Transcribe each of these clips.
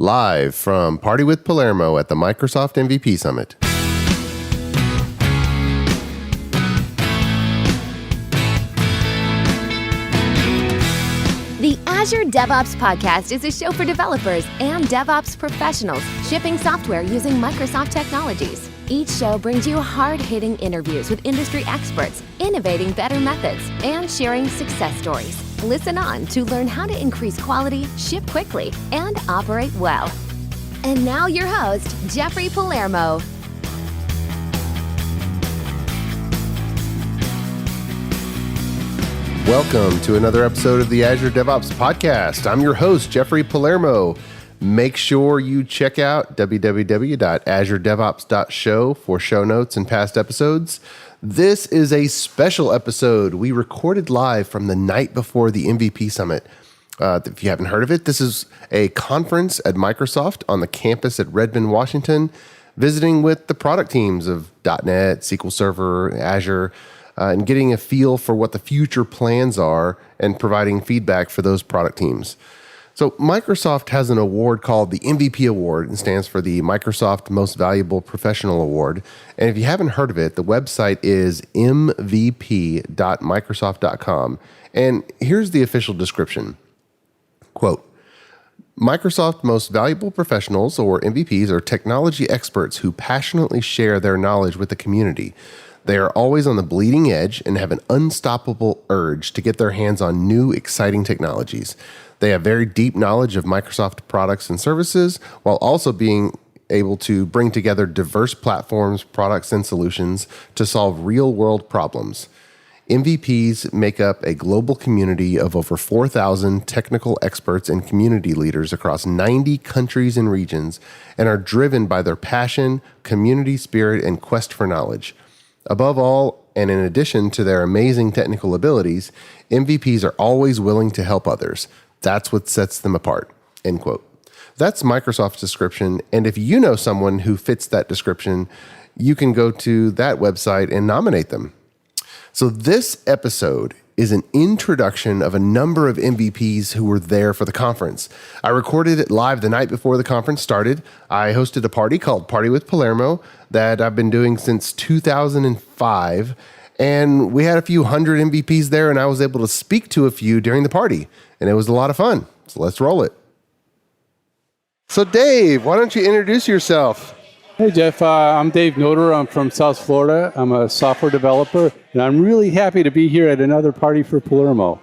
live from Party with Palermo at the Microsoft MVP Summit. The Azure DevOps Podcast is a show for developers and DevOps professionals shipping software using Microsoft technologies. Each show brings you hard-hitting interviews with industry experts, innovating better methods, and sharing success stories. Listen on to learn how to increase quality, ship quickly, and operate well. And now your host, Jeffrey Palermo. Welcome to another episode of the Azure DevOps Podcast. I'm your host, Jeffrey Palermo. Make sure you check out www.azuredevops.show for show notes and past episodes. This is a special episode we recorded live from the night before the MVP Summit. If you haven't heard of it, this is a conference at Microsoft on the campus at Redmond, Washington, visiting with the product teams of .NET, SQL Server, Azure, and getting a feel for what the future plans are and providing feedback for those product teams. So Microsoft has an award called the MVP Award, and stands for the Microsoft Most Valuable Professional Award. And if you haven't heard of it, the website is mvp.microsoft.com. And here's the official description. Quote, Microsoft Most Valuable Professionals, or MVPs, are technology experts who passionately share their knowledge with the community. They are always on the bleeding edge and have an unstoppable urge to get their hands on new, exciting technologies. They have very deep knowledge of Microsoft products and services, while also being able to bring together diverse platforms, products, and solutions to solve real-world problems. MVPs make up a global community of over 4,000 technical experts and community leaders across 90 countries and regions, and are driven by their passion, community spirit, and quest for knowledge. Above all, and in addition to their amazing technical abilities, MVPs are always willing to help others. That's what sets them apart, end quote. That's Microsoft's description, and if you know someone who fits that description, you can go to that website and nominate them. So this episode is an introduction of a number of MVPs who were there for the conference. I recorded it live the night before the conference started. I hosted a party called Party with Palermo that I've been doing since 2005. And we had a few hundred MVPs there, and I was able to speak to a few during the party. And it was a lot of fun. So let's roll it. So Dave, why don't you introduce yourself? Hey Jeff, I'm Dave Noter. I'm from South Florida. I'm a software developer, and I'm really happy to be here at another party for Palermo.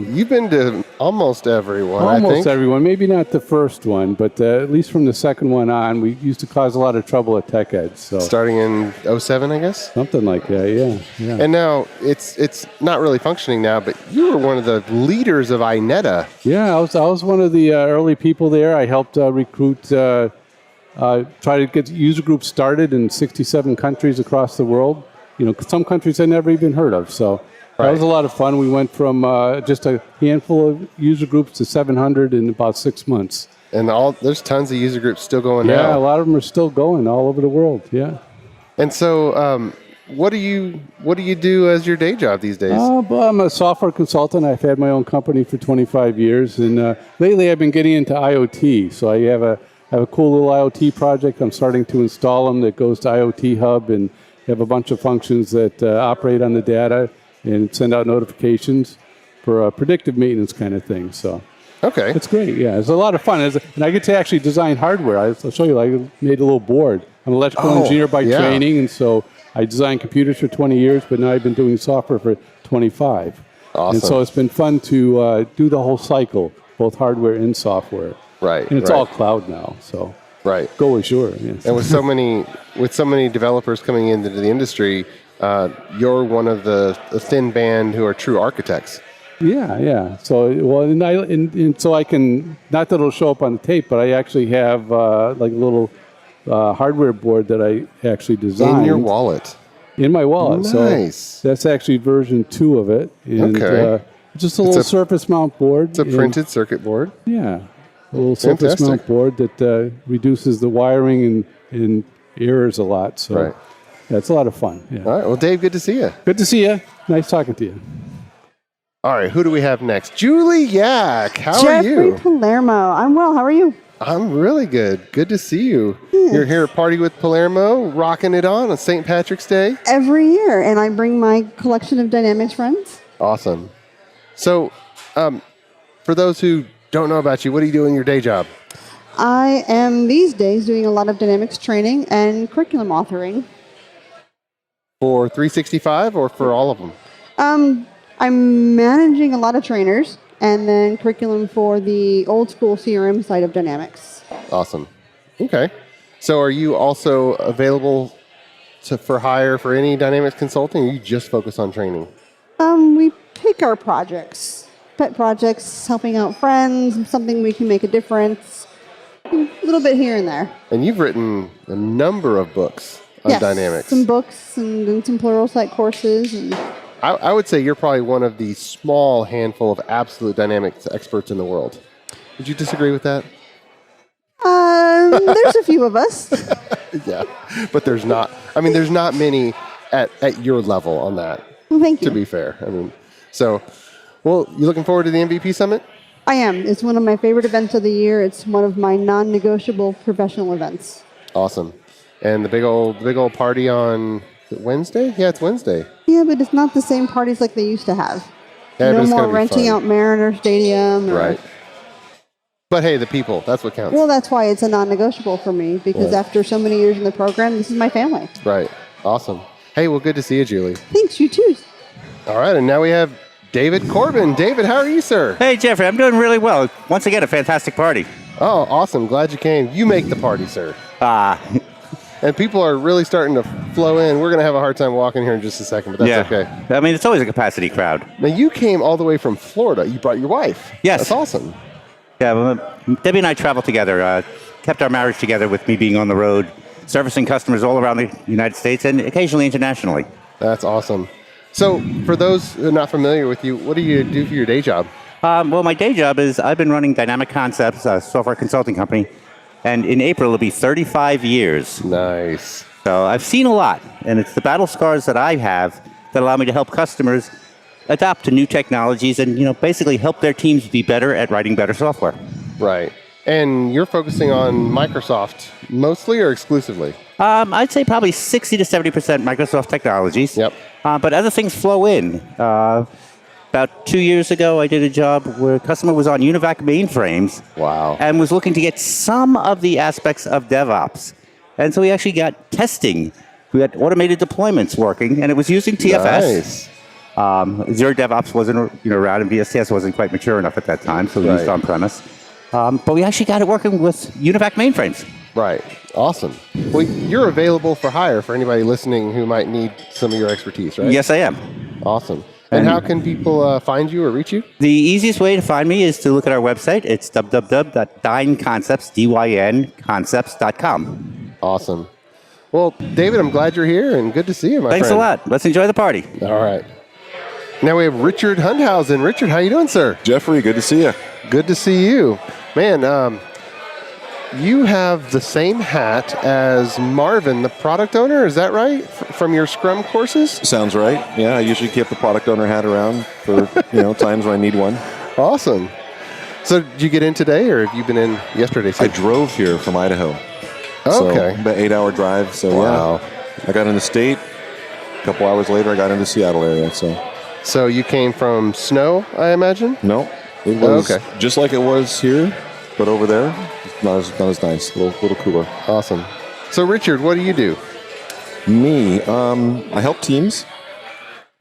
You've been to almost everyone, I think. Almost everyone, maybe not the first one, but at least from the second one on, we used to cause a lot of trouble at TechEd. So starting in 07, I guess? Something like that, yeah. And now it's not really functioning now, but you were one of the leaders of INETA. Yeah, I was one of the early people there. I helped recruit. Try to get user groups started in 67 countries across the world. You know, some countries I never even heard of. So that was a lot of fun. We went from just a handful of user groups to 700 in about 6 months. And there's tons of user groups still going now. Yeah, a lot of them are still going all over the world. Yeah. And so, what do you do as your day job these days? Well, I'm a software consultant. I've had my own company for 25 years, and lately I've been getting into IoT. So I have a cool little IoT project. I'm starting to install them that goes to IoT Hub, and have a bunch of functions that operate on the data and send out notifications for predictive maintenance kind of thing. So okay, it's great. Yeah, it's a lot of fun, and I get to actually design hardware. I'll show you. I made a little board. I'm an electrical engineer by training, and so I designed computers for 20 years, but now I've been doing software for 25. Awesome. And so it's been fun to do the whole cycle, both hardware and software. Right. And it's all cloud now, so go Azure. Yes. And with so many developers coming into the industry, you're one of the thin band who are true architects. Yeah. So and so I can, not that it'll show up on the tape, but I actually have like a little hardware board that I actually designed. In your wallet. In my wallet. Nice. So that's actually version 2 of it. And, just a little surface mount board. It's a printed circuit board. Yeah. A little surface mount board that reduces the wiring and errors a lot. So yeah, it's a lot of fun. Yeah. All right. Well, Dave, good to see you. Good to see you. Nice talking to you. All right. Who do we have next? Julie Yak. How are you? Jeffrey Palermo. I'm well. How are you? I'm really good. Good to see you. You're here at Party with Palermo, rocking it on St. Patrick's Day. Every year, and I bring my collection of Dynamics friends. Awesome. So, for those who don't know about you, what do you do in your day job? I am these days doing a lot of Dynamics training and curriculum authoring. For 365 or for all of them? I'm managing a lot of trainers and then curriculum for the old school CRM side of Dynamics. Awesome. Okay. So are you also available for hire for any Dynamics consulting, or you just focus on training? We pick our projects, pet projects, helping out friends, something we can make a difference, a little bit here and there. And you've written a number of books on Yes, Dynamics. some books and some Pluralsight courses. And I would say you're probably one of the small handful of absolute Dynamics experts in the world. Would you disagree with that? there's a few of us. Yeah, but there's not. I mean, there's not many at your level on that. Well, thank you. To be fair, I mean, so, well, you looking forward to the MVP Summit? I am. It's one of my favorite events of the year. It's one of my non-negotiable professional events. Awesome. And the big old party on is it Wednesday? Yeah, it's Wednesday. Yeah, but it's not the same parties like they used to have. Yeah, but No it's more gonna be renting fun. out Mariner Stadium. Right. But hey, the people, that's what counts. Well, that's why it's a non-negotiable for me, because Yeah. after so many years in the program, this is my family. Right. Awesome. Hey, well, good to see you, Julie. Thanks, you too. All right, and now we have David Corbin. David, how are you, sir? Hey, Jeffrey, I'm doing really well. Once again, a fantastic party. Oh, awesome. Glad you came. You make the party, sir. And people are really starting to flow in. We're going to have a hard time walking here in just a second, but that's okay. I mean, it's always a capacity crowd. Now, you came all the way from Florida. You brought your wife. Yes. That's awesome. Yeah, well, Debbie and I traveled together, kept our marriage together with me being on the road, servicing customers all around the United States and occasionally internationally. That's awesome. So, for those who are not familiar with you, what do you do for your day job? Well, my day job is I've been running Dynamic Concepts, a software consulting company, and in April it'll be 35 years. Nice. So I've seen a lot, and it's the battle scars that I have that allow me to help customers adapt to new technologies and, basically help their teams be better at writing better software. Right. And you're focusing on Microsoft mostly or exclusively? I'd say probably 60 to 70% Microsoft technologies. Yep. But other things flow in. About 2 years ago, I did a job where a customer was on UNIVAC mainframes. Wow. And was looking to get some of the aspects of DevOps. And so we actually got testing. We had automated deployments working, and it was using TFS. Nice. Zero DevOps wasn't around, and VSTS wasn't quite mature enough at that time, so we used Right. on-premise. But we actually got it working with UNIVAC mainframes. Right. Awesome. Well, you're available for hire for anybody listening who might need some of your expertise, right? Yes, I am. Awesome. And how can people find you or reach you? The easiest way to find me is to look at our website. It's www.dynconcepts.com. Awesome. Well, David, I'm glad you're here and good to see you, my Thanks friend. a lot. Let's enjoy the party. All right. Now we have Richard Hundhausen. Richard, how you doing, sir? Jeffrey, good to see you. Good to see you. Man, you have the same hat as Marvin, the product owner. Is that right? From your Scrum courses? Sounds right. Yeah, I usually keep the product owner hat around for times when I need one. Awesome. So did you get in today or have you been in yesterday? I drove here from Idaho. Okay. So about 8-hour drive. So Wow. yeah, I got into state. A couple hours later, I got into Seattle area. So you came from snow, I imagine? No, it was okay. just like it was here, but over there, not as nice. A little cooler. Awesome. So Richard, what do you do? Me, I help teams.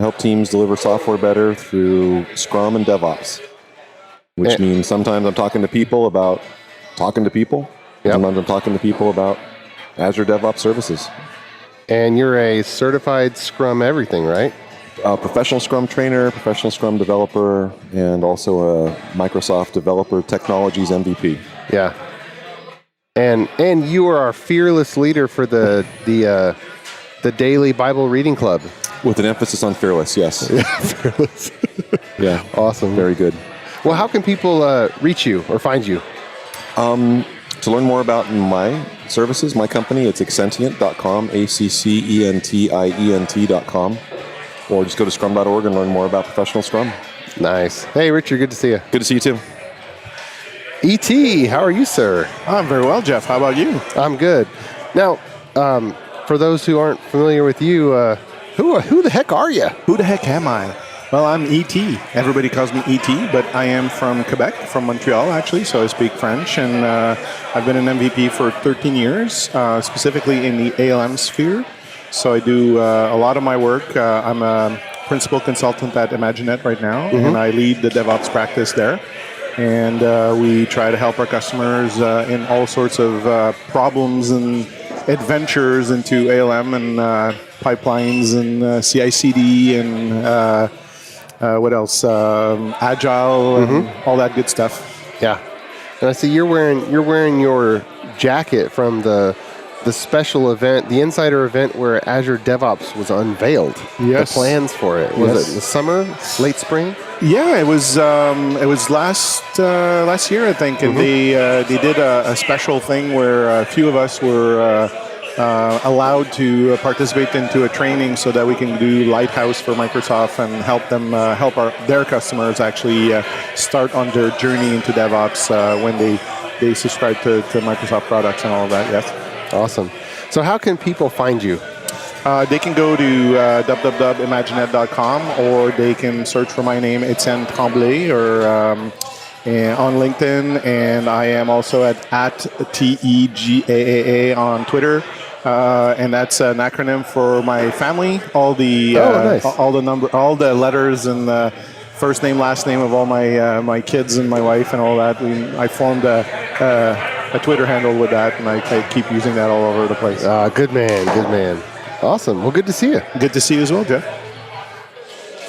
I help teams deliver software better through Scrum and DevOps, which means sometimes I'm talking to people about talking to people. Yep. Sometimes I'm talking to people about Azure DevOps services. And you're a certified Scrum everything, right? Professional Scrum trainer, professional Scrum developer, and also a Microsoft Developer Technologies MVP. Yeah. And you are our fearless leader for the daily Bible reading club. With an emphasis on fearless, yes. Fearless. Yeah. Awesome. Very good. Well, how can people reach you or find you? To learn more about my services, my company, it's accentient.com, ACCENTIENT.com. Or just go to scrum.org and learn more about professional Scrum. Nice. Hey, Richard, good to see you. Good to see you too. E.T., how are you, sir? I'm very well, Jeff. How about you? I'm good. Now, for those who aren't familiar with you, who the heck are you? Who the heck am I? Well, I'm E.T. Everybody calls me E.T., but I am from Quebec, from Montreal, actually, so I speak French, and I've been an MVP for 13 years, specifically in the ALM sphere. So I do a lot of my work. I'm a principal consultant at ImagineNet right now, and I lead the DevOps practice there. And we try to help our customers in all sorts of problems and adventures into ALM and pipelines and CI/CD and what else? Agile and all that good stuff. Yeah, and I see you're wearing your jacket from the special event, the Insider event where Azure DevOps was unveiled. Yes. The plans for it. Was it the summer, late spring? Yeah, it was last year, I think, and they did a special thing where a few of us were allowed to participate into a training so that we can do Lighthouse for Microsoft and help them their customers actually start on their journey into DevOps when they subscribe to Microsoft products and all of that. Yes. Awesome. So how can people find you? They can go to www.imaginet.com or they can search for my name, Etienne Tremblay, or on LinkedIn, and I am also at TEGAAA on Twitter, and that's an acronym for my family. All the nice. all the letters and the first name, last name of all my kids and my wife and all that. I formed a Twitter handle with that, and I keep using that all over the place. Good man. Awesome. Well, good to see you. Good to see you as well, Jeff.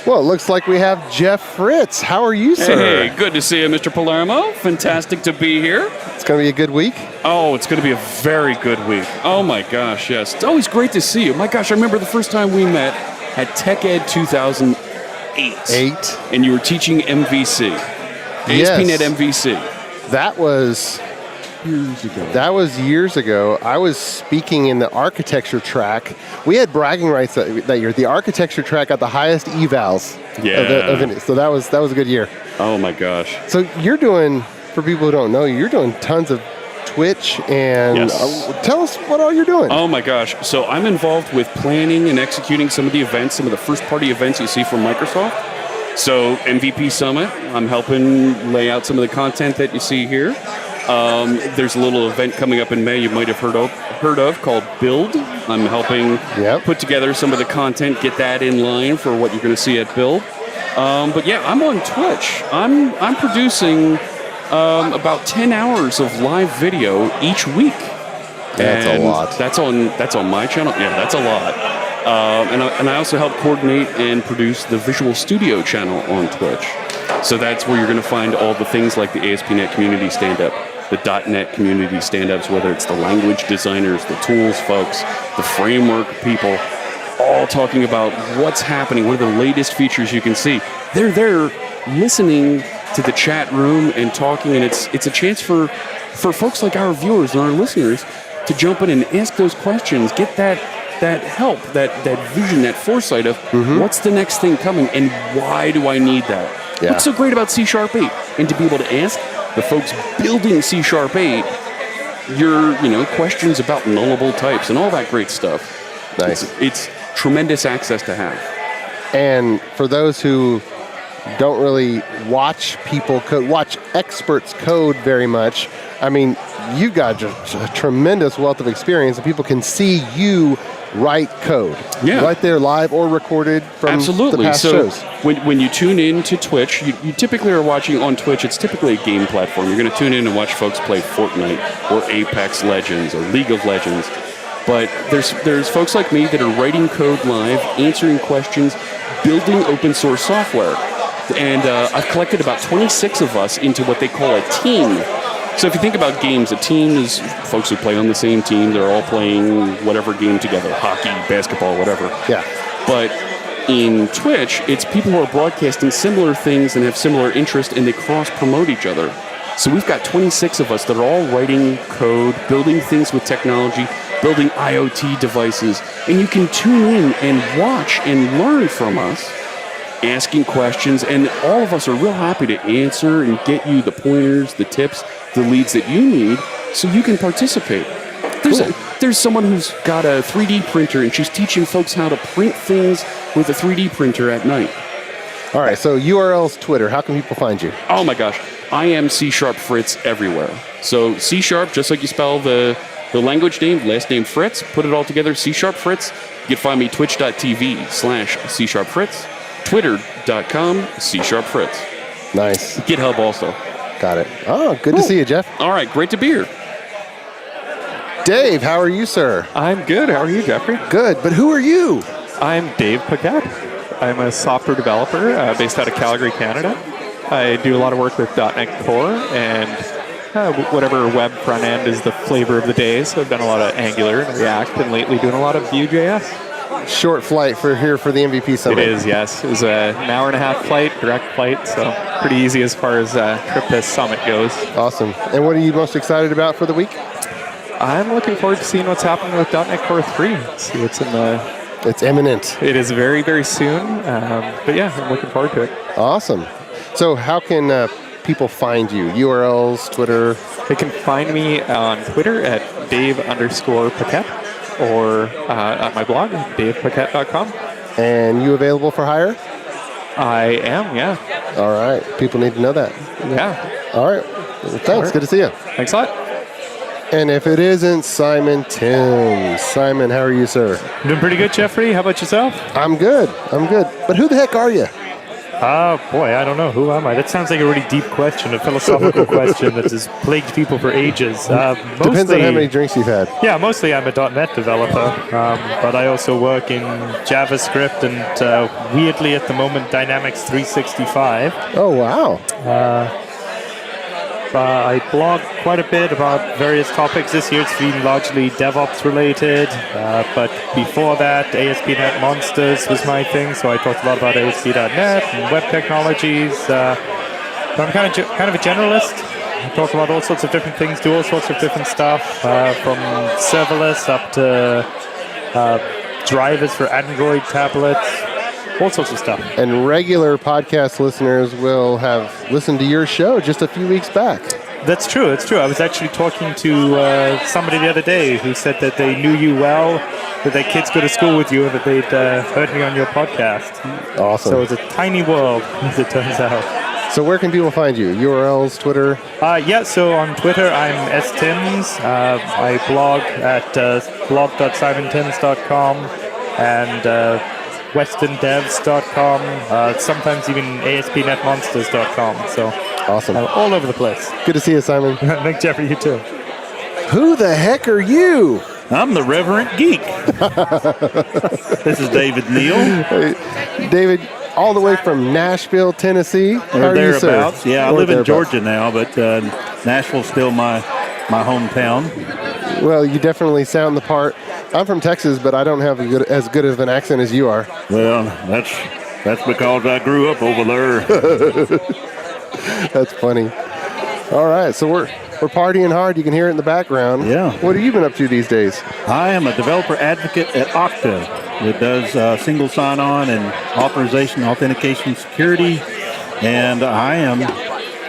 Well, it looks like we have Jeff Fritz. How are you, sir? Hey, good to see you, Mr. Palermo. Fantastic to be here. It's going to be a good week. Oh, it's going to be a very good week. Oh, my gosh, yes. It's always great to see you. My gosh, I remember the first time we met at TechEd 2008. And you were teaching MVC. ASP.NET MVC. That was years ago. I was speaking in the architecture track. We had bragging rights that year. The architecture track got the highest evals of it. So that was a good year. Oh my gosh. So you're doing, for people who don't know, you're doing tons of Twitch and tell us what all you're doing. Oh my gosh. So I'm involved with planning and executing some of the events, some of the first party events you see from Microsoft. So MVP Summit, I'm helping lay out some of the content that you see here. There's a little event coming up in May you might have heard of called Build. I'm helping put together some of the content, get that in line for what you're going to see at Build. But yeah, I'm on Twitch. I'm producing about 10 hours of live video each week. That's a lot. That's on my channel. Yeah, that's a lot. And I also help coordinate and produce the Visual Studio channel on Twitch. So that's where you're going to find all the things like the ASP.NET community stand-up, the .NET community stand-ups, whether it's the language designers, the tools folks, the framework people, all talking about what's happening, what are the latest features you can see. They're there listening to the chat room and talking, and it's a chance for folks like our viewers and our listeners to jump in and ask those questions, get that help, that vision, that foresight of what's the next thing coming and why do I need that? Yeah. What's so great about C#8? And to be able to ask the folks building C#8 your questions about nullable types and all that great stuff. Nice. It's tremendous access to have. And for those who don't really watch people code, watch experts code very much, I mean, you've got a tremendous wealth of experience, and people can see you write code. Yeah. Right there, live or recorded from the past shows. When you tune in to Twitch, you typically are watching on Twitch. It's typically a game platform. You're going to tune in and watch folks play Fortnite or Apex Legends or League of Legends. But there's folks like me that are writing code live, answering questions, building open source software. And I've collected about 26 of us into what they call a team. So if you think about games, a team is folks who play on the same team. They're all playing whatever game together, hockey, basketball, whatever. Yeah. But in Twitch, it's people who are broadcasting similar things and have similar interests, and they cross-promote each other. So we've got 26 of us that are all writing code, building things with technology, building IoT devices, and you can tune in and watch and learn from us, asking questions, and all of us are real happy to answer and get you the pointers, the tips, the leads that you need so you can participate. There's someone who's got a 3D printer, and she's teaching folks how to print things with a 3D printer at night. All right, so URL's Twitter. How can people find you? Oh my gosh, I am C# Fritz everywhere. So C#, just like you spell the language name, last name Fritz, put it all together, C# Fritz. You can find me twitch.tv/C# Fritz, twitter.com, C# Fritz. Nice. GitHub also. Got it. Oh, good to see you, Jeff. All right, great to be here. Dave, how are you, sir? I'm good. How are you, Jeffrey? Good, but who are you? I'm Dave Paquette. I'm a software developer based out of Calgary, Canada. I do a lot of work with .NET Core and whatever web front end is the flavor of the day. So I've done a lot of Angular and React, and lately doing a lot of Vue.js. Short flight for here for the MVP Summit. It is, yes. It was an hour and a half flight, direct flight, so pretty easy as far as trip to Summit goes. Awesome. And what are you most excited about for the week? I'm looking forward to seeing what's happening with .NET Core 3. See what's in the... It's imminent. It is very, very soon. But yeah, I'm looking forward to it. Awesome. So how can people find you? URLs, Twitter? They can find me on Twitter at Dave_Paquette or at my blog, davepaquette.com. And you available for hire? I am, yeah. All right. People need to know that. Yeah. All right. Well, thanks. All right. Good to see you. Thanks a lot. And if it isn't Simon Timms. Simon, how are you, sir? Doing pretty good, Jeffrey. How about yourself? I'm good. But who the heck are you? Boy, I don't know. Who am I? That sounds like a really deep question, a philosophical question that has plagued people for ages. Depends on how many drinks you've had. Yeah, mostly I'm a .NET developer, but I also work in JavaScript and, weirdly at the moment, Dynamics 365. Oh, wow. I blog quite a bit about various topics. This year it's been largely DevOps related, but before that, ASP.NET Monsters was my thing, so I talked a lot about ASP.NET and web technologies. But I'm kind of a generalist. I talk about all sorts of different things, do all sorts of different stuff, from serverless up to drivers for Android tablets. All sorts of stuff. And regular podcast listeners will have listened to your show just a few weeks back. That's true. I was actually talking to somebody the other day who said that they knew you well, that their kids go to school with you, and that they'd heard me on your podcast. Awesome. So it's a tiny world, as it turns out. So where can people find you? URLs, Twitter? So on Twitter, I'm stimms. I blog at blog.simontimms.com and westerndevs.com, sometimes even ASP.NETmonsters.com. So awesome. All over the place. Good to see you, Simon. Thanks, Jeffrey. You too. Who the heck are you? I'm the Reverend Geek. This is David Neal. Hey, David, all the way from Nashville, Tennessee. How are you, sir? Yeah, I live in Georgia now, but Nashville's still my hometown. Well, you definitely sound the part. I'm from Texas, but I don't have as good of an accent as you are. Well, that's because I grew up over there. That's funny. All right, so we're partying hard. You can hear it in the background. Yeah. What have you been up to these days? I am a developer advocate at Okta that does single sign-on and authorization, authentication, security, and I am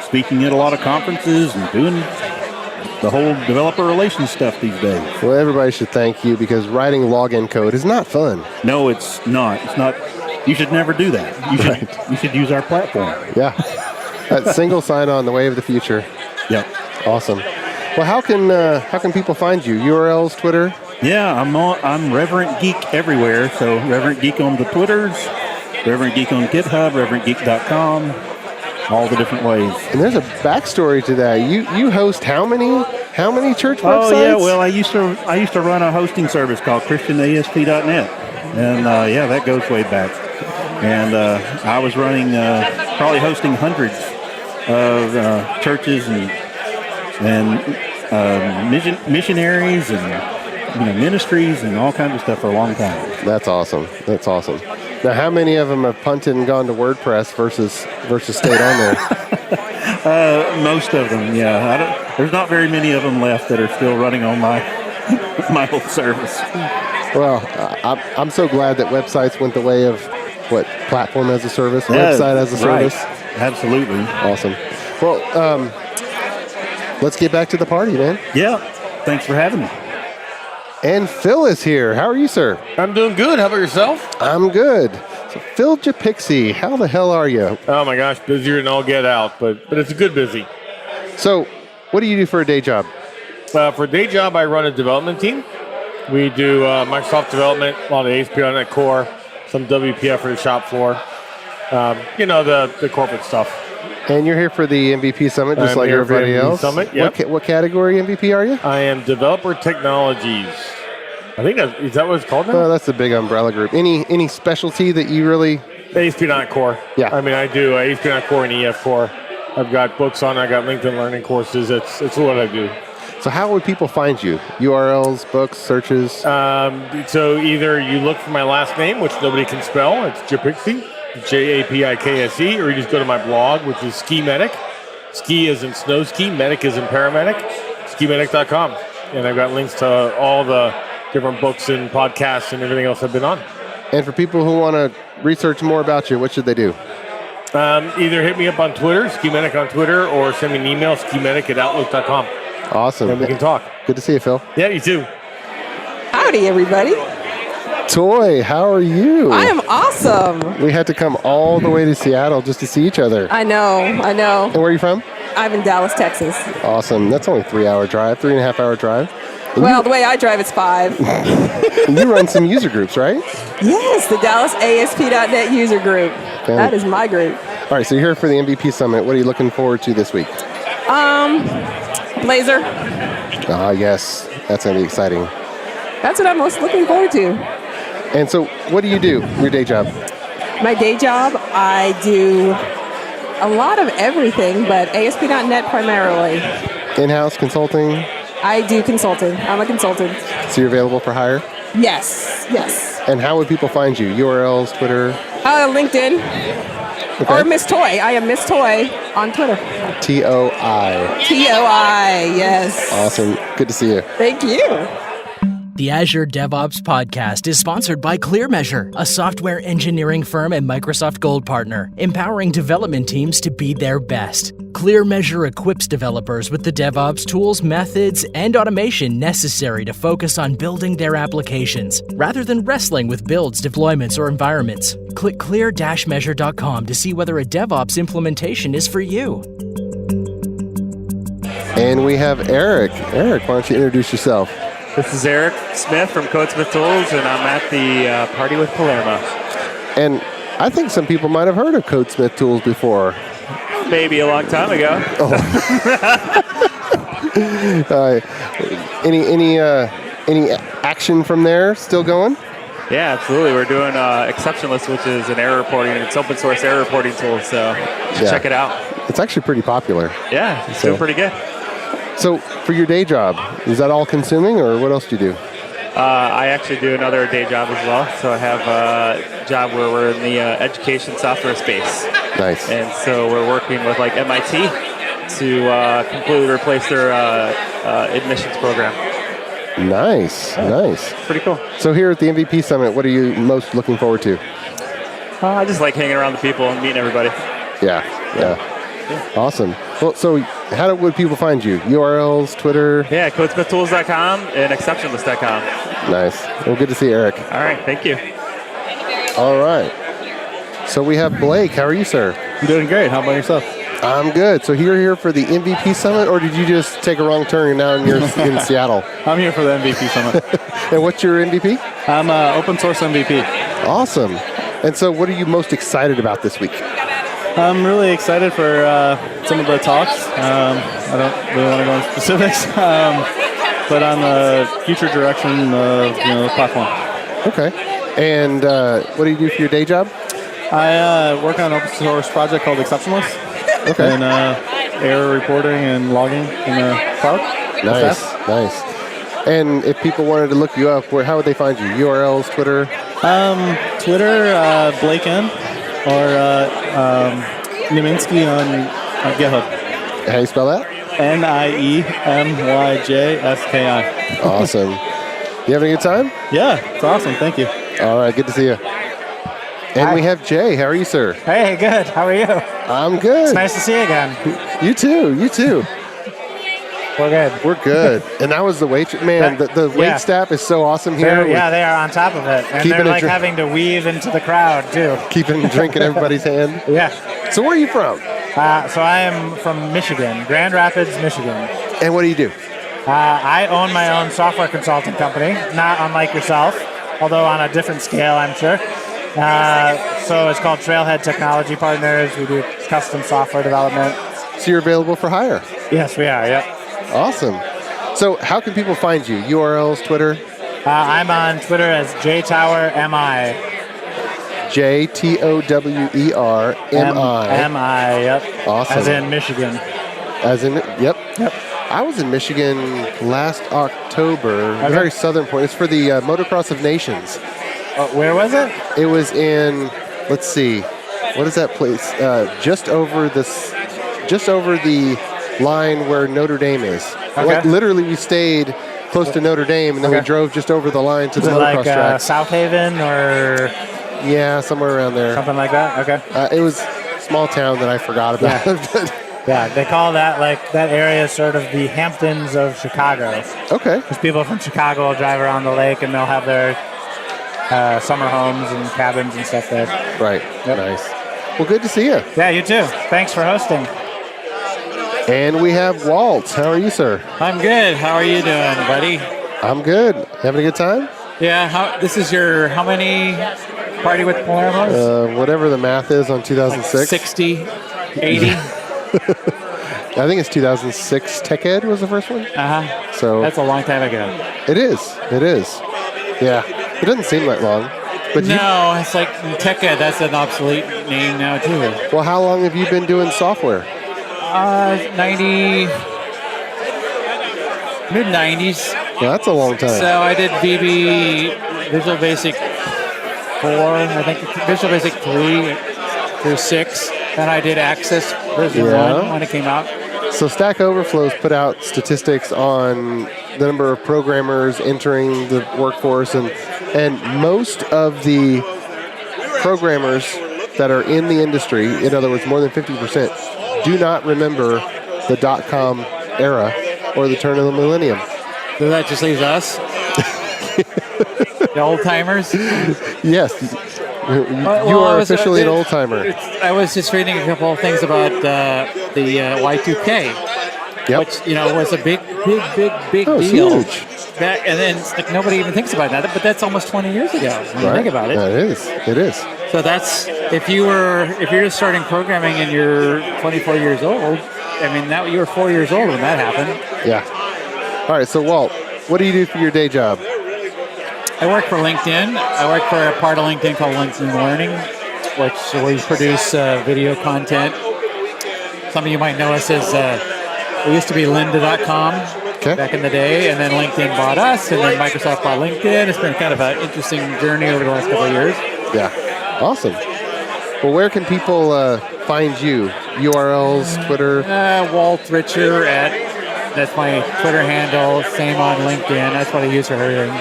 speaking at a lot of conferences and doing the whole developer relations stuff these days. Well, everybody should thank you because writing login code is not fun. No, it's not. It's not. You should never do that. You should use our platform. Yeah. That single sign-on, the way of the future. Yep. Awesome. Well, how can people find you? URLs, Twitter? Yeah, I'm Reverend Geek everywhere. So Reverend Geek on the Twitters, Reverend Geek on GitHub, ReverendGeek.com. All the different ways. And there's a backstory to that. You host how many church websites? Oh yeah, well I used to run a hosting service called ChristianASP.net, and that goes way back. And I was running probably hosting hundreds of churches and missionaries and ministries and all kinds of stuff for a long time. That's awesome. Now, how many of them have punted and gone to WordPress versus stayed on there? Most of them, yeah. There's not very many of them left that are still running on my old service. Well, I'm so glad that websites went the way of platform as a service, website as a service. Right. Absolutely. Awesome. Well, let's get back to the party, man. Yeah. Thanks for having me. And Phil is here. How are you, sir? I'm doing good. How about yourself? I'm good. So Phil Japixie, how the hell are you? Oh my gosh, busier than all get out, but it's a good busy. So, what do you do for a day job? For a day job, I run a development team. We do Microsoft development, a lot of ASP.NET Core, some WPF for the shop floor. The corporate stuff. And you're here for the MVP Summit, just I'm like here for everybody MVP else. Summit, yep. What category MVP are you? I am Developer Technologies. I think is that what it's called now? Oh, that's the big umbrella group. Any specialty that you really? ASP.NET Core. Yeah. I mean, I do ASP.NET Core and EF Core. I've got books on. I got LinkedIn Learning courses. It's what I do. So how would people find you? URLs, books, searches? So either you look for my last name, which nobody can spell. It's Japixie, Japikse, or you just go to my blog, which is Ski Medic. Ski is in snow ski, medic is in paramedic, skimedic.com. And I've got links to all the different books and podcasts and everything else I've been on. And for people who want to research more about you, what should they do? Either hit me up on Twitter, Skimedic on Twitter, or send me an email, skimedic@outlook.com. Awesome. And we can talk. Good to see you, Phil. Yeah, you too. Howdy, everybody. Toy, how are you? I am awesome. We had to come all the way to Seattle just to see each other. I know. And where are you from? I'm in Dallas, Texas. Awesome. That's only 3-hour drive, 3.5-hour drive. Well, the way I drive, it's 5. And you run some user groups, right? Yes, the Dallas ASP.NET user group. That is my group. All right, so you're here for the MVP Summit. What are you looking forward to this week? Blazor. Ah, yes. That's going to be exciting. That's what I'm most looking forward to. And so what do you do, your day job? My day job, I do a lot of everything, but ASP.NET primarily. In-house consulting? I do consulting. I'm a consultant. So you're available for hire? Yes. And how would people find you? URLs, Twitter? LinkedIn. Okay. Or Miss Toy. I am Miss Toy on Twitter. TOI. TOI, yes. Awesome. Good to see you. Thank you. The Azure DevOps podcast is sponsored by ClearMeasure, a software engineering firm and Microsoft Gold partner, empowering development teams to be their best. ClearMeasure equips developers with the DevOps tools, methods, and automation necessary to focus on building their applications, rather than wrestling with builds, deployments, or environments. Click clear-measure.com to see whether a DevOps implementation is for you. And we have Eric. Eric, why don't you introduce yourself? This is Eric Smith from Codesmith Tools, and I'm at the party with Palermo. And I think some people might have heard of Codesmith Tools before. Maybe a long time ago. Any action from there still going? Yeah, absolutely. We're doing Exceptionless, which is an error reporting. It's open source error reporting tool, so check it out. It's actually pretty popular. Yeah, it's doing pretty good. So for your day job, is that all consuming, or what else do you do? I actually do another day job as well. So I have a job where we're in the education software space. Nice. And so we're working with like MIT to completely replace their admissions program. Nice. Pretty cool. So here at the MVP Summit, what are you most looking forward to? I just like hanging around the people and meeting everybody. Yeah. Awesome. Well, so would people find you? URLs, Twitter? Yeah, codesmithtools.com and exceptionless.com. Nice. Well, good to see you, Eric. All right, thank you. All right. So we have Blake. How are you, sir? I'm doing great. How about yourself? I'm good. So you're here for the MVP Summit, or did you just take a wrong turn and now you're in Seattle? I'm here for the MVP Summit. And what's your MVP? I'm open source MVP. Awesome. And so what are you most excited about this week? I'm really excited for some of the talks. I don't really want to go into specifics, but on the future direction of the platform. Okay. And what do you do for your day job? I work on an open source project called Exceptionless. Okay. And error reporting and logging in the cloud. Nice. And if people wanted to look you up, how would they find you? URLs, Twitter? Twitter, Blake N. Or Niemiński on GitHub. How do you spell that? Niemyjski. Awesome. You having a good time? Yeah, it's awesome. Thank you. All right, good to see you. And we have Jay. How are you, sir? Hey, good. How are you? I'm good. It's nice to see you again. You too. We're good. We're good. And that was the wait. Man, the wait staff is so awesome here. Yeah, they are on top of it. And they're like having to weave into the crowd, too. Keeping a drink in everybody's hand. Yeah. So where are you from? So I am from Michigan, Grand Rapids, Michigan. And what do you do? I own my own software consulting company, not unlike yourself, although on a different scale, I'm sure. So it's called Trailhead Technology Partners. We do custom software development. So you're available for hire? Yes, we are, yep. Awesome. So how can people find you? URLs, Twitter? I'm on Twitter as JTowerMI. JTOWERMI. M-I, yep. Awesome. As in Michigan. Yep. I was in Michigan last October, the very southern point. It's for the Motocross of Nations. Where was it? It was in, let's see, what is that place? Just over the line where Notre Dame is. Okay. Like, literally, we stayed close to Notre Dame, and then we drove just over the line to the motocross track. South Haven or? Yeah, somewhere around there. Something like that? Okay. It was a small town that I forgot about. Yeah, they call that that area sort of the Hamptons of Chicago. Okay. Because people from Chicago will drive around the lake and they'll have their summer homes and cabins and stuff there. Right. Yep. Nice. Well, good to see you. Yeah, you too. Thanks for hosting. And we have Walt. How are you, sir? I'm good. How are you doing, buddy? I'm good. Having a good time? Yeah. This is your how many party with Palermo? Whatever the math is on 2006. Like 60, 80. I think it's 2006. Tech Ed was the first one. So that's a long time ago. It is. Yeah. It doesn't seem that long. But no, it's like Tech Ed. That's an obsolete name now too. Well, how long have you been doing software? mid-90s. Well, that's a long time. So I did VB, Visual Basic 4, I think Visual Basic 3 through 6. Then I did Access version 1 when it came out. So Stack Overflow's put out statistics on the number of programmers entering the workforce, and most of the programmers that are in the industry, in other words, more than 50%, do not remember the .com era or the turn of the millennium. So that just leaves us? The old timers? Yes. You are officially an old timer. I was just reading a couple of things about the Y2K, which was a big deal. Huge. And then like, nobody even thinks about that, but that's almost 20 years ago when you think about it. It is. So that's if you're just starting programming and you're 24 years old. I mean, you were 4 years old when that happened. Yeah. All right. So Walt, what do you do for your day job? I work for LinkedIn. I work for a part of LinkedIn called LinkedIn Learning, where we produce video content. Some of you might know us as, we used to be lynda.com back in the day, and then LinkedIn bought us, and then Microsoft bought LinkedIn. It's been kind of an interesting journey over the last couple of years. Yeah. Awesome. Well, where can people find you? URLs, Twitter? Walt Richer that's my Twitter handle. Same on LinkedIn. That's what I use for everything.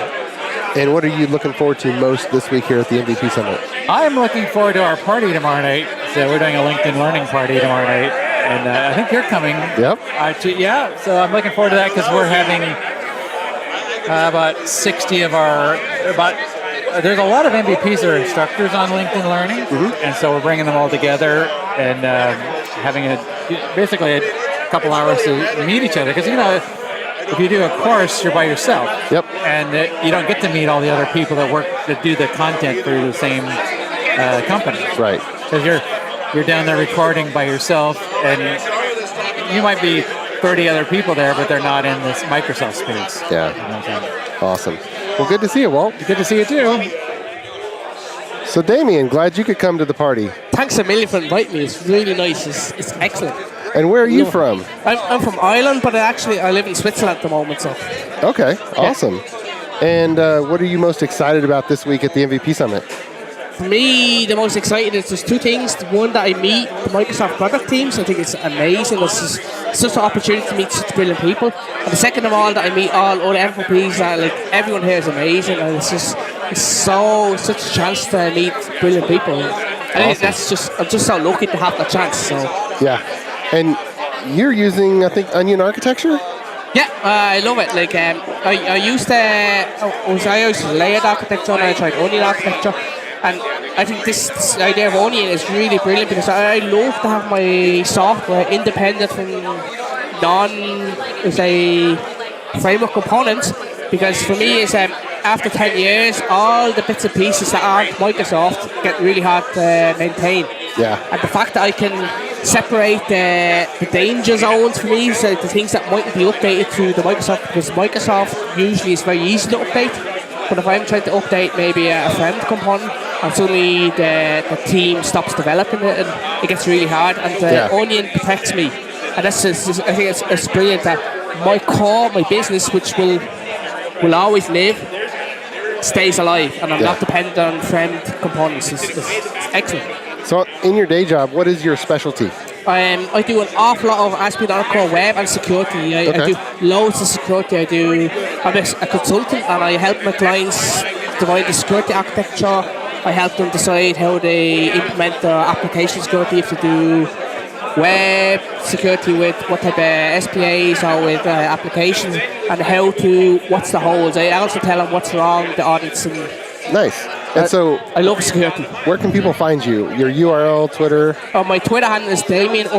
And what are you looking forward to most this week here at the MVP Summit? I'm looking forward to our party tomorrow night. So we're doing a LinkedIn Learning party tomorrow night. And I think you're coming. Yep. Yeah, so I'm looking forward to that because we're having about 60 of there's a lot of MVPs that are instructors on LinkedIn Learning. And so we're bringing them all together and having basically a couple hours to meet each other. Because, if you do a course, you're by yourself. Yep. And you don't get to meet all the other people that do the content for the same company. Right. Because you're down there recording by yourself, and you might be 30 other people there, but they're not in this Microsoft space. Yeah. Awesome. Well, good to see you, Walt. Good to see you too. So, Damien, glad you could come to the party. Thanks a million for inviting me. It's really nice. It's excellent. And where are you from? I'm from Ireland, but I live in Switzerland at the moment. So. Okay, awesome. And what are you most excited about this week at the MVP Summit? For me, the most exciting is there's two things. One, that I meet the Microsoft product teams. I think it's amazing. It's such an opportunity to meet such brilliant people. And the second of all, that I meet all other MVPs. Everyone here is amazing, and it's such a chance to meet brilliant people. I think I'm just so lucky to have that chance. So yeah. And you're using, I think, Onion architecture? Yeah, I love it. Like I used to, I used layered architecture and I tried onion architecture, and I think this idea of onion is really brilliant because I love to have my software independent from say framework components, because for me is after 10 years all the bits and pieces that aren't Microsoft get really hard to maintain. Yeah. And the fact that I can separate the danger zones for me, so the things that mightn't be updated through the Microsoft, because Microsoft usually is very easy to update, but if I'm trying to update maybe a friend component and suddenly the team stops developing it and it gets really hard, and the onion protects me, and that's just, I think it's brilliant that my core, my business, which will always live, stays alive, and I'm not dependent on friend components. It's excellent. So in your day job, what is your specialty? I do an awful lot of ASP.NET Core web and security. I do loads of security. I'm a consultant and I help my clients divide the security architecture. I help them decide how they implement their application security, if they do web security with what type of SPAs or with applications, and what's the holes. I also tell them what's wrong, the audits. And nice. And so I love security. Where can people find you? Your URL, Twitter? My Twitter handle is Damien_BOD.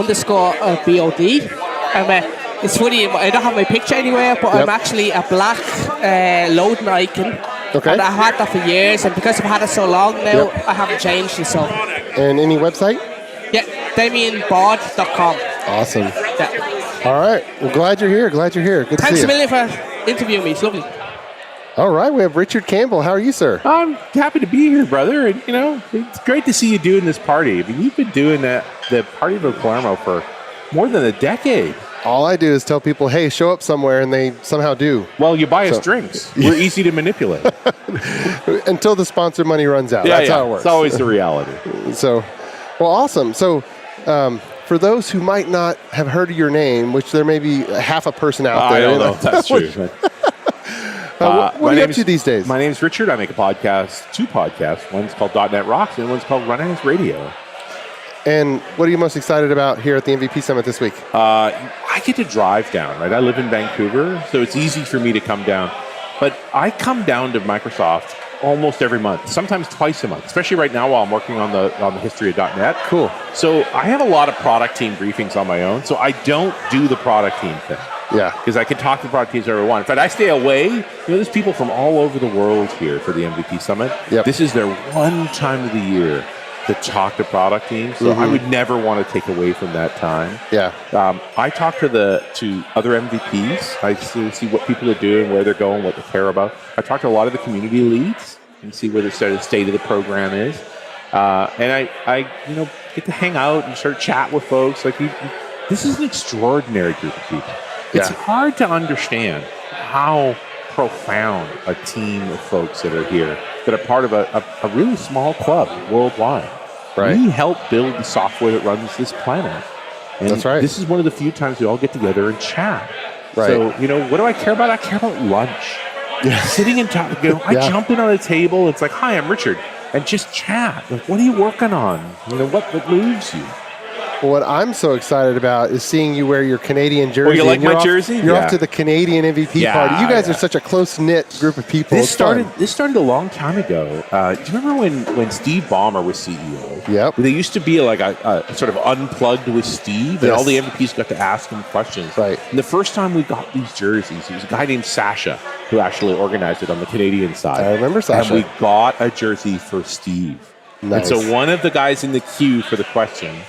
It's funny, I don't have my picture anywhere, but I'm actually a black loading icon. Okay. And I've had that for years, and because I've had it so long now, I haven't changed it. So. And any website? Yeah, DamienBod.com. Awesome. Yeah. All right. Well, glad you're here. Good Thanks to see you. a million for interviewing me. It's lovely. All right. We have Richard Campbell. How are you, sir? I'm happy to be here, brother. And, it's great to see you doing this party. I mean, you've been doing the Party of Palermo for more than a decade. All I do is tell people, hey, show up somewhere, and they somehow do. Well, you buy us drinks. We're easy to manipulate. Until the sponsor money runs out. That's how it works. It's always the reality. So, well, awesome. So, for those who might not have heard of your name, which there may be half a person out there. I don't know if that's true. What are you up to these days? My name's Richard. I make two podcasts. One's called .NET Rocks, and one's called Run As Radio. And what are you most excited about here at the MVP Summit this week? I get to drive down, right? I live in Vancouver, so it's easy for me to come down. But I come down to Microsoft almost every month, sometimes twice a month, especially right now while I'm working on the history of .NET. Cool. So I have a lot of product team briefings on my own, so I don't do the product team thing. Yeah. Because I can talk to the product teams whenever I want. In fact, I stay away. There's people from all over the world here for the MVP Summit. Yep. This is their one time of the year to talk to product teams. So I would never want to take away from that time. Yeah. I talk to other MVPs. I see what people are doing, where they're going, what they care about. I talk to a lot of the community leads and see where the state of the program is. And I get to hang out and start chat with folks. Like this is an extraordinary group of people. It's hard to understand how profound a team of folks that are here, that are part of a really small club worldwide. Right. We help build the software that runs this planet. And that's right. This is one of the few times we all get together and chat. Right. So, what do I care about? I care about lunch. Yeah. Sitting and talking. I jump in on a table. It's like, hi, I'm Richard. And just chat. Like, what are you working on? What moves you? Well, what I'm so excited about is seeing you wear your Canadian jersey. Oh, you like my jersey? You're off to the Canadian MVP party. You guys are such a close-knit group of people. This started a long time ago. Do you remember when Steve Ballmer was CEO? Yep. There used to be like a sort of unplugged with Steve, and all the MVPs got to ask him questions. Right. And the first time we got these jerseys, there was a guy named Sasha who actually organized it on the Canadian side. I remember Sasha. And we got a jersey for Steve. Nice. And so one of the guys in the queue for the questions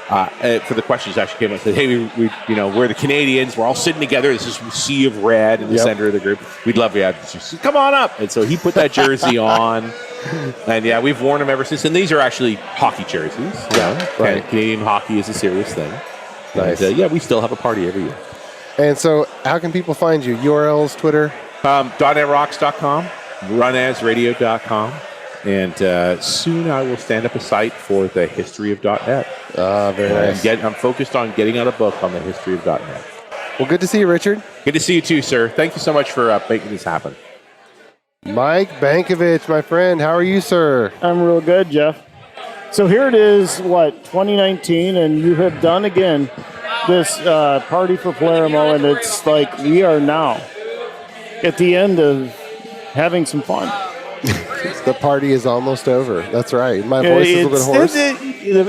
actually came up and said, hey, we're the Canadians. We're all sitting together. This is a sea of red in the center of the group. We'd love you to have this. Come on up. And so he put that jersey on. And we've worn them ever since. And these are actually hockey jerseys. Right. Canadian hockey is a serious thing. Nice. And, we still have a party every year. And so how can people find you? URLs, Twitter? .NETRocks.com, runasradio.com. And soon I will stand up a site for the history of .NET. Very nice. I'm focused on getting out a book on the history of .NET. Well, good to see you, Richard. Good to see you too, sir. Thank you so much for making this happen. Mike Bankovich, my friend. How are you, sir? I'm real good, Jeff. So here it is, 2019, and you have done again this party for Palermo, and it's like we are now at the end of having some fun. The party is almost over. That's right. My voice is a little bit hoarse.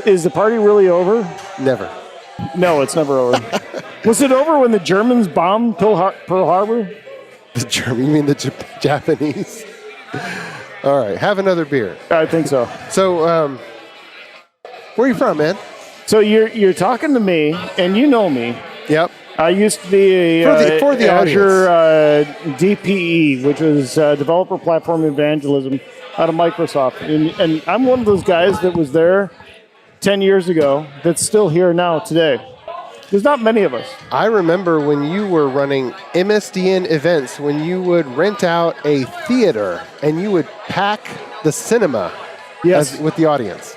Is the party really over? Never. No, it's never over. Was it over when the Germans bombed Pearl Harbor? The German? You mean the Japanese? All right, have another beer. I think so. So, where are you from, man? So you're talking to me, and you know me. Yep. I used to be for the Azure DPE, which was Developer Platform Evangelism out of Microsoft. And I'm one of those guys that was there 10 years ago that's still here now today. There's not many of us. I remember when you were running MSDN events, when you would rent out a theater and you would pack the cinema with the audience.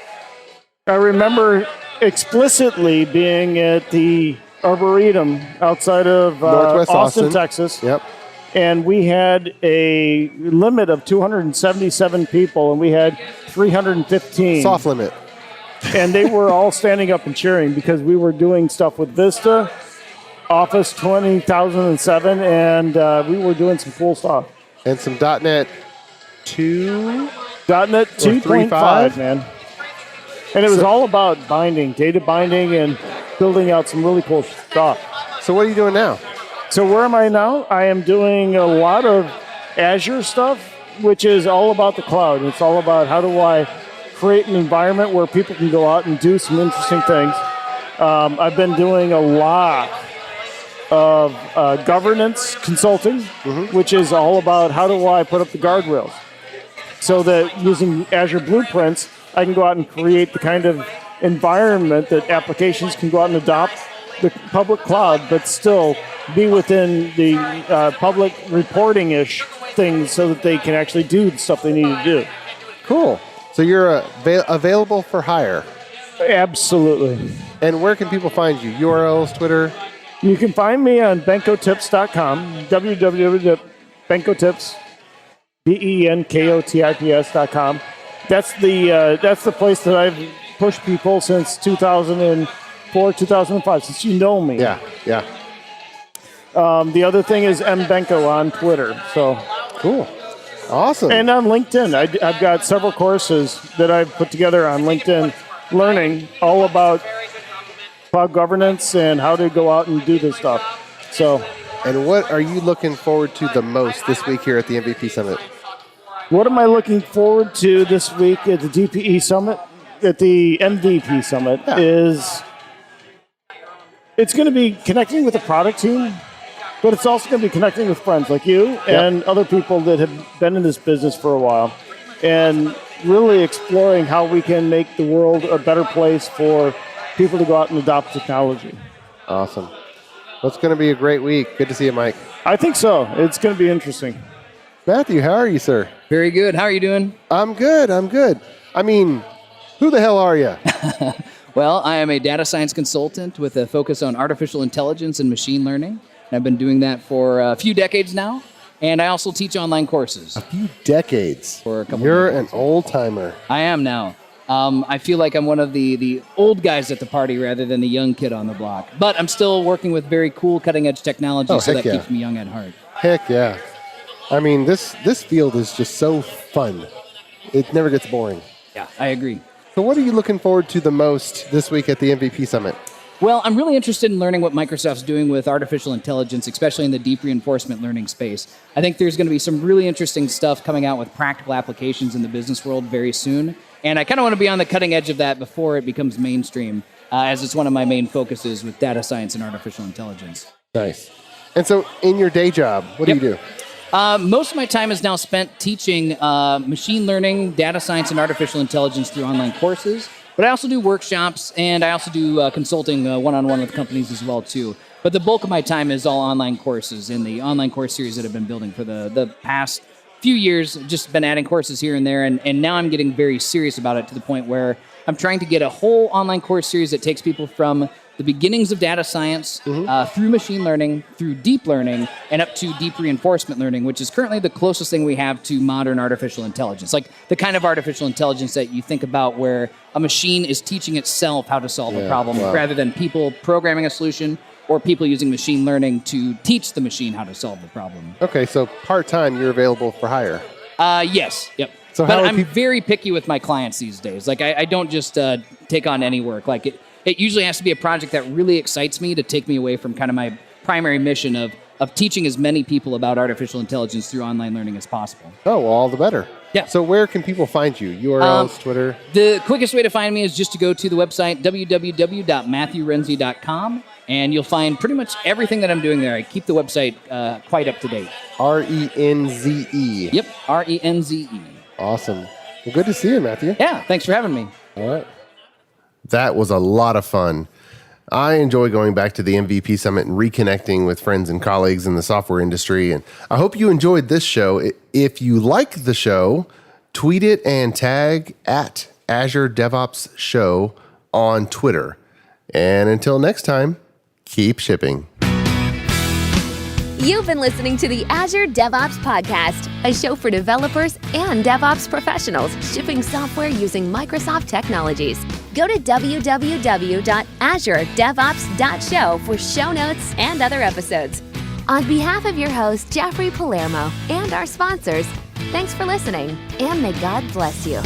I remember explicitly being at the Arboretum outside of Northwest Austin, Texas. Yep. And we had a limit of 277 people, and we had 315. Soft limit. And they were all standing up and cheering because we were doing stuff with Vista, Office 2007, and we were doing some cool stuff. And some .NET 2? .NET 2.5, man. And it was all about binding, data binding, and building out some really cool stuff. So what are you doing now? So where am I now? I am doing a lot of Azure stuff, which is all about the cloud. It's all about how do I create an environment where people can go out and do some interesting things. I've been doing a lot of governance consulting, which is all about how do I put up the guardrails so that using Azure Blueprints, I can go out and create the kind of environment that applications can go out and adopt the public cloud, but still be within the public reporting-ish things so that they can actually do the stuff they need to do. Cool. So you're available for hire? Absolutely. And where can people find you? URLs, Twitter? You can find me on benkotips.com, www.benkotips, benkotips.com. That's the place that I've pushed people since 2004, 2005, since you know me. Yeah. The other thing is mbenko on Twitter. So cool. Awesome. And on LinkedIn. I've got several courses that I've put together on LinkedIn Learning all about cloud governance and how to go out and do this stuff. And what are you looking forward to the most this week here at the MVP Summit? What am I looking forward to this week at the DPE Summit, at the MVP Summit, is it's going to be connecting with the product team, but it's also going to be connecting with friends like you and other people that have been in this business for a while, and really exploring how we can make the world a better place for people to go out and adopt technology. Awesome. Well, it's going to be a great week. Good to see you, Mike. I think so. It's going to be interesting. Matthew, how are you, sir? Very good. How are you doing? I'm good. I mean, who the hell are you? Well, I am a data science consultant with a focus on artificial intelligence and machine learning. And I've been doing that for a few decades now. And I also teach online courses. A few decades? For a couple You're decades. an old timer. I am now. I feel like I'm one of the old guys at the party rather than the young kid on the block. But I'm still working with very cool cutting-edge technology, so that keeps me young at heart. Heck yeah. I mean, this field is just so fun. It never gets boring. Yeah, I agree. So what are you looking forward to the most this week at the MVP Summit? Well, I'm really interested in learning what Microsoft's doing with artificial intelligence, especially in the deep reinforcement learning space. I think there's going to be some really interesting stuff coming out with practical applications in the business world very soon. And I kind of want to be on the cutting edge of that before it becomes mainstream, as it's one of my main focuses with data science and artificial intelligence. Nice. And so in your day job, what do you do? Most of my time is now spent teaching machine learning, data science, and artificial intelligence through online courses. But I also do workshops, and I also do consulting one-on-one with companies as well, too. But the bulk of my time is all online courses in the online course series that I've been building for the past few years. Just been adding courses here and there, and now I'm getting very serious about it to the point where I'm trying to get a whole online course series that takes people from the beginnings of data science through machine learning, through deep learning, and up to deep reinforcement learning, which is currently the closest thing we have to modern artificial intelligence. Like the kind of artificial intelligence that you think about where a machine is teaching itself how to solve a problem rather than people programming a solution or people using machine learning to teach the machine how to solve the problem. Okay, so part-time, you're available for hire. Yes, yep. So but I'm very picky with my clients these days. Like I don't just take on any work. Like it usually has to be a project that really excites me to take me away from kind of my primary mission of teaching as many people about artificial intelligence through online learning as possible. Oh, well, all the better. Yeah. So where can people find you? URLs, Twitter? The quickest way to find me is just to go to the website, www.matthewrenze.com, and you'll find pretty much everything that I'm doing there. I keep the website quite up to date. RENZE. Yep, RENZE. Awesome. Well, good to see you, Matthew. Yeah, thanks for having me. All right. That was a lot of fun. I enjoy going back to the MVP Summit and reconnecting with friends and colleagues in the software industry. And I hope you enjoyed this show. If you like the show, tweet it and tag at Azure DevOps Show on Twitter. And until next time, keep shipping. You've been listening to the Azure DevOps Podcast, a show for developers and DevOps professionals shipping software using Microsoft technologies. Go to www.azuredevops.show for show notes and other episodes. On behalf of your host, Jeffrey Palermo, and our sponsors, thanks for listening, and may God bless you.